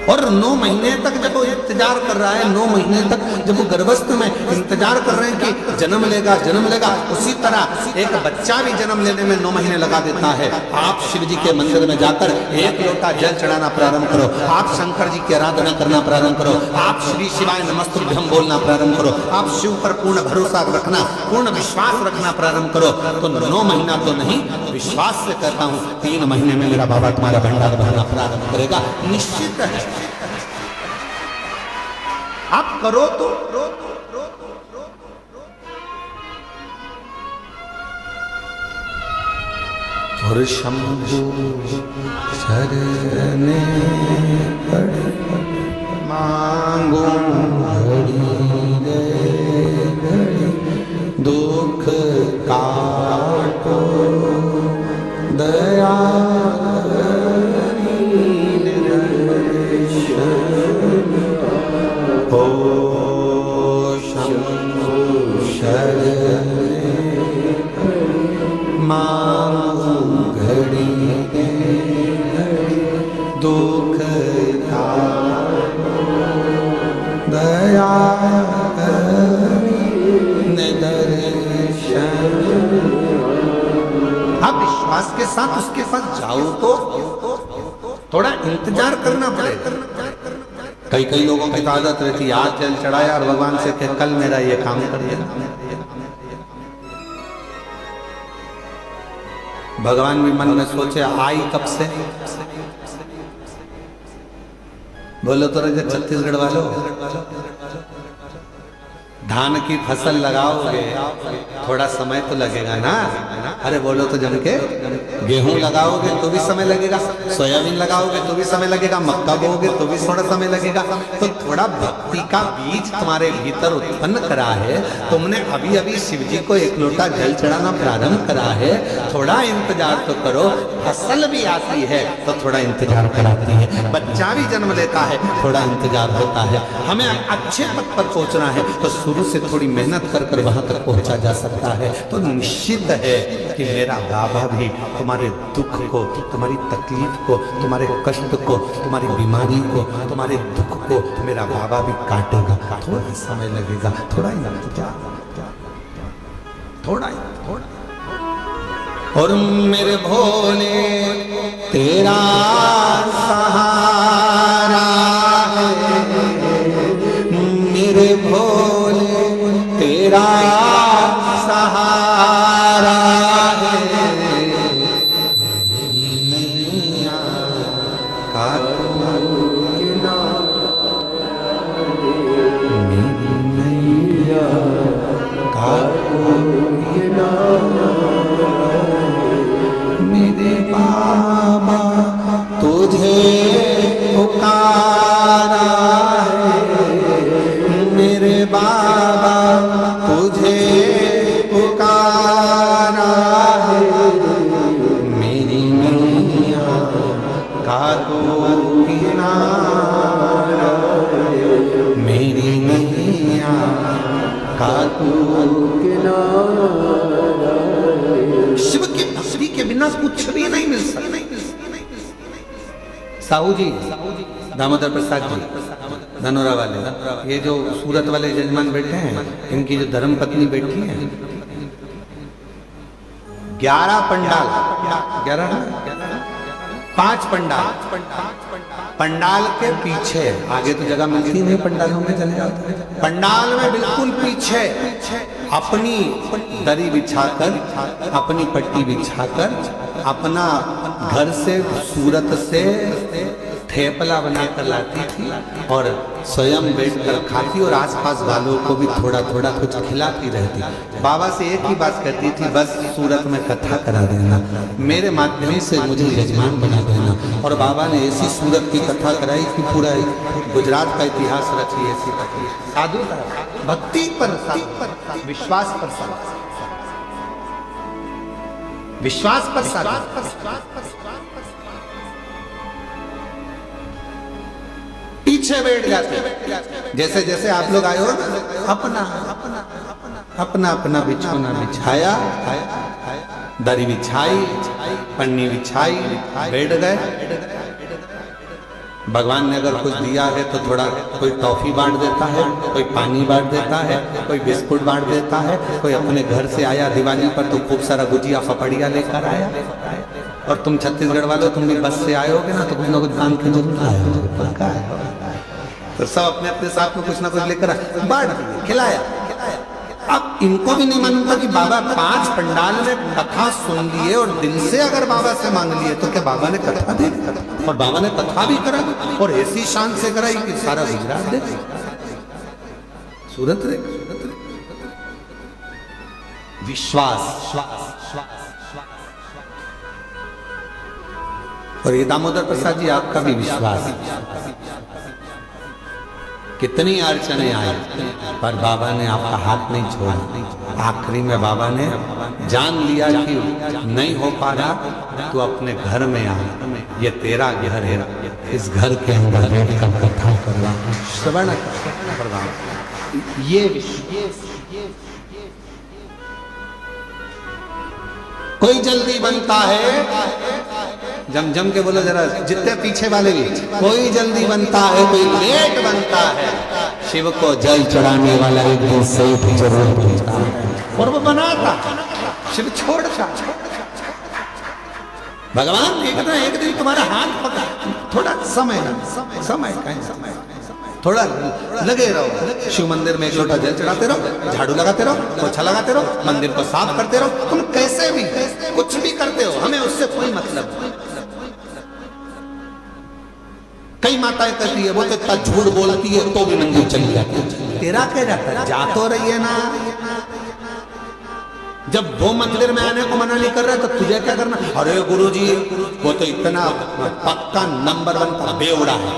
और 9 महीने तक जब वो इंतजार कर रहा है, 9 महीने तक जब वो गर्भस्थ में इंतजार कर रहे हैं कि जन्म लेगा जन्म लेगा, उसी तरह एक बच्चा भी जन्म लेने में 9 महीने लगा देता है। आप शिव जी के मंदिर में जाकर 1 लोटा जल चढ़ाना प्रारंभ करो, आप शंकर जी की आराधना करना प्रारंभ करो, आप श्री शिवाय नमस्तुभ्यं बोलना प्रारंभ करो, आप शिव पर पूर्ण भरोसा रखना, पूर्ण विश्वास रखना प्रारंभ करो। तो 9 महीना तो नहीं, विश्वास से कहता हूं 3 महीने में मेरा बाबा तुम्हारा भंडार भरना प्रारंभ करेगा, निश्चित है। आप करो तो और शंभु शरणे पड़े मांगो घड़ी रे घड़ी, दुख काटो दया ओ शंभु शरणे मांगो घड़ी घड़ी, दुख काटो दया दर्शन। आप विश्वास के साथ उसके पास जाओ तो थोड़ा इंतजार करना पड़ेगा। कई लोगों की आदत रहती है आज जल चढ़ाया और भगवान से कहे कल मेरा ये काम कर देना। भगवान भी मन में सोचे आई कब से, बोलो तो रहे छत्तीसगढ़ वालों, धान की फसल लगाओगे थोड़ा समय तो लगेगा ना। अरे बोलो तो जम के गेहूं लगाओगे तो भी समय लगेगा, सोयाबीन लगाओगे तो भी समय लगेगा, मक्का बोओगे तो भी थोड़ा समय लगेगा। तो थोड़ा भक्ति का बीज तुम्हारे भीतर उत्पन्न करा है, तुमने अभी अभी शिव जी को 1 लोटा जल चढ़ाना प्रारंभ करा है, थोड़ा इंतजार तो करो। फसल भी आती है तो थोड़ा इंतजार कराती है, बच्चा भी जन्म लेता है थोड़ा इंतजार होता है। हमें अच्छे पद पर पहुंचना है तो शुरू से थोड़ी मेहनत कर कर वहां तक पहुंचा जा सकता है। तो निश्चित है कि मेरा बाबा भी तुम्हारे दुख को, तुम्हारी तकलीफ को, तुम्हारे कष्ट को, तुम्हारी बीमारी को, तुम्हारे दुख को मेरा बाबा भी काटेगा। थोड़ा समय लगेगा, थोड़ा इंतजार, थोड़ा। और मेरे भोले तेरा सहारा है, मेरे भोले तेरा सहारा है, नैया का मेरी नैया का मेरे बाबा तुझे पुकारा है, मेरे बाबा तुझे पुकारा है, मेरी नैया का तू किनारा, मेरी नैया का तू किनारा। शिव की भक्ति के बिना कुछ भी नहीं मिल सकता। साहू जी, दामोदर प्रसाद जी धनोरा वाले, ये जो सूरत वाले जजमान बैठे हैं, इनकी जो धर्म पत्नी बैठी है, 11 पंडाल, 5 पंडाल, पंडाल के पीछे, आगे तो जगह मिलती नहीं, पंडालों में चले जाते हैं, पंडाल में बिल्कुल पीछे अपनी दरी बिछाकर, अपनी पट्टी बिछाकर, अपना घर से सूरत से थेपला बनाकर लाती थी और स्वयं बैठकर खाती और आसपास वालों को भी थोड़ा थोड़ा कुछ खिलाती रहती। बाबा से एक ही बात करती थी, बस सूरत में कथा करा देना, मेरे माध्यम से मुझे यजमान बना देना। और बाबा ने ऐसी सूरत की कथा कराई कि पूरा गुजरात का इतिहास रची। ऐसी साधु भक्ति पर, विश्वास पर, विश्वास पर पीछे बैठ जाते। जैसे जैसे आप लोग आए हो अपना अपना अपना बिछौना बिछाया, दरी बिछाई, पन्नी बिछाई, बैठ गए। भगवान ने अगर कुछ दिया है तो थोड़ा कोई टॉफी बांट देता है, कोई पानी बांट देता है, कोई बिस्कुट बांट देता है, कोई अपने घर से आया दिवाली पर तो खूब सारा गुजिया फपड़िया लेकर आया। और तुम छत्तीसगढ़ वालों तुम भी बस से आए होगे ना, तो कुछ ना कुछ दान के जरूर आए होगे, पक्का है। तो सब अपने अपने साथ में कुछ ना कुछ लेकर बांट दिए, खिलाया। अब इनको भी नहीं मालूम था कि बाबा 5 पंडाल में कथा सुन लिए और दिल से अगर बाबा से मांग लिए तो क्या बाबा ने कथा दे, और बाबा ने कथा भी करा और ऐसी शान से कराई कि सारा गुजरात दे, सूरत रे विश्वास। और ये दामोदर प्रसाद जी आपका भी विश्वास। कितनी अड़चने आई पर बाबा ने आपका हाथ नहीं छोड़ा। आखिरी में बाबा ने जान लिया कि नहीं हो पा रहा तो अपने घर में आ, ये तेरा घर है, इस घर के अंदर बैठकर कथा करवा, श्रवण करवा। ये कोई जल्दी बनता है, जम के बोलो जरा, जितने पीछे वाले भी, कोई जल्दी बनता है, कोई लेट बनता है। शिव को जल चढ़ाने वाला एक दिन सेठ जरूर बनता है, और वो बनाता, शिव छोड़ता। भगवान एक दिन तुम्हारा हाथ पकड़, थोड़ा समय थोड़ा लगे रहो, शिव मंदिर में एक लोटा जल चढ़ाते रहो, झाड़ू लगाते रहो, पोछा लगाते रहो, मंदिर को साफ करते रहो। तुम कैसे भी कुछ भी करते हो, हमें उससे कोई मतलब नहीं। कई माताएं कहती है वो तो इतना झूठ बोलती है तो भी मंदिर चली जाती है। तेरा क्या जाता है, जा तो रही है ना। जब वो मंदिर में आने को मना नहीं कर रहा तो तुझे क्या करना। अरे गुरुजी वो तो इतना पक्का नंबर 1 का बेवड़ा है,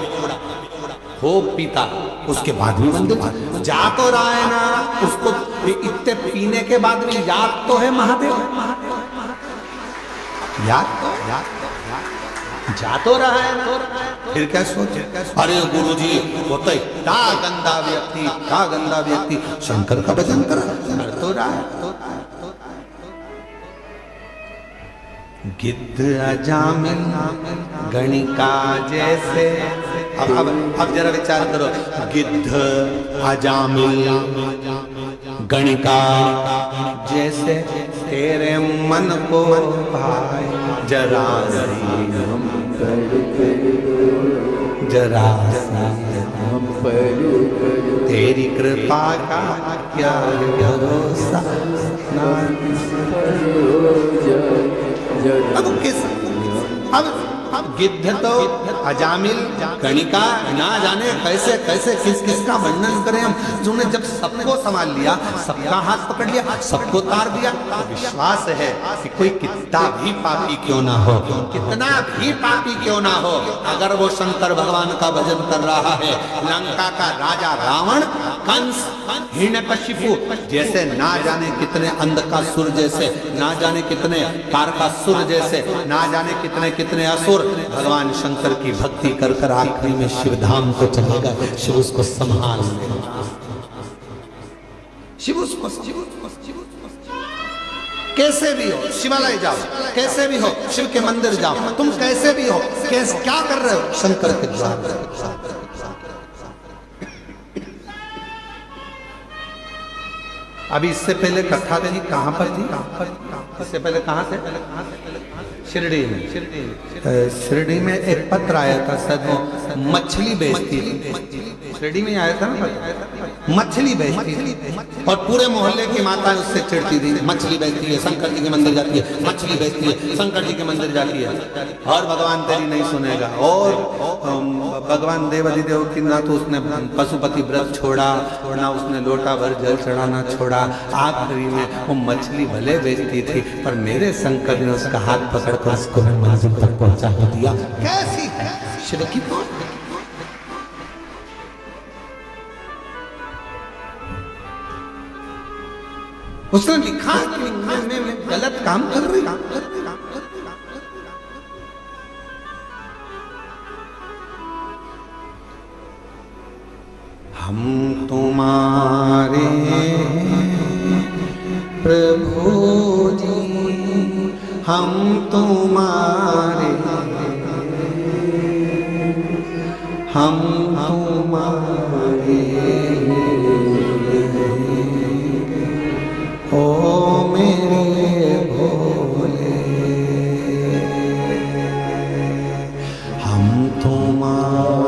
हो पीता, उसके बाद भी मंदिर जा तो रहा है ना। उसको इतने पीने के बाद भी याद तो है महादेव, याद जा तो रहा है ना, फिर क्या सोचे। अरे गुरुजी वो तो इतना गंदा व्यक्ति शंकर का भजन कर तो रहा है। गिद्ध अजामिल गणिका जैसे, अब जरा विचार करो, गिद्ध अजामिल गणिका जैसे तेरे मन को भाई, जरा तेरी कृपा का क्या भरोसा। अब गिद्ध तो अजामिल गणिका, ना जाने कैसे कैसे किस किसका वर्णन करें हम। जिन्होंने जब सबको संभाल लिया, सबका हाथ पकड़ लिया, सबको तार दिया, तो विश्वास है कि कोई कितना भी पापी क्यों ना हो, अगर वो शंकर भगवान का भजन कर रहा है, लंका का राजा रावण, कंस, हिरण्यकशिपु जैसे ना जाने कितने अंधकासुर जैसे, ना जाने कितने तारकासुर जैसे, ना जाने कितने कितने असुर, भगवान शंकर की भक्ति कर कर आखिरी में शिवधाम को चलेगा। शिव उसको संभाल लेगा, शिव उसको कैसे भी हो, शिवालय जाओ, कैसे भी हो, शिव के मंदिर जाओ, तुम कैसे भी हो, क्या कर रहे हो, शंकर के द्वार। अभी इससे पहले कथा देनी कहाँ पर थी, इससे पहले कहाँ थे, शिरडी में एक पत्र आया था, सद वो मछली बेचती थी, शिरडी में आया था ना, मछली बेचती थी और पूरे मोहल्ले की माताएं उससे चिढ़ती थी, मछली बेचती है, शंकर जी के मंदिर जाती है, मछली बेचती है, शंकर जी के मंदिर जाती है, और भगवान तेरी नहीं सुनेगा। और भगवान देवाधिदेव की ना तो उसने पशुपति व्रत छोड़ा, ना उसने लोटा भर जल चढ़ाना छोड़ा। आखिरी में वो मछली भले बेचती थी पर मेरे शंकर ने उसका हाथ पकड़कर उसको मंजिल तक पहुंचा दिया। कैसी है शिव की कौन? उसने लिखा कि मैं गलत काम कर रही हूं। हम तुम्हारे प्रभु जी, हम तुम्हारे हम तुम्हारे ओ मेरे भोले, हम तुम्हारे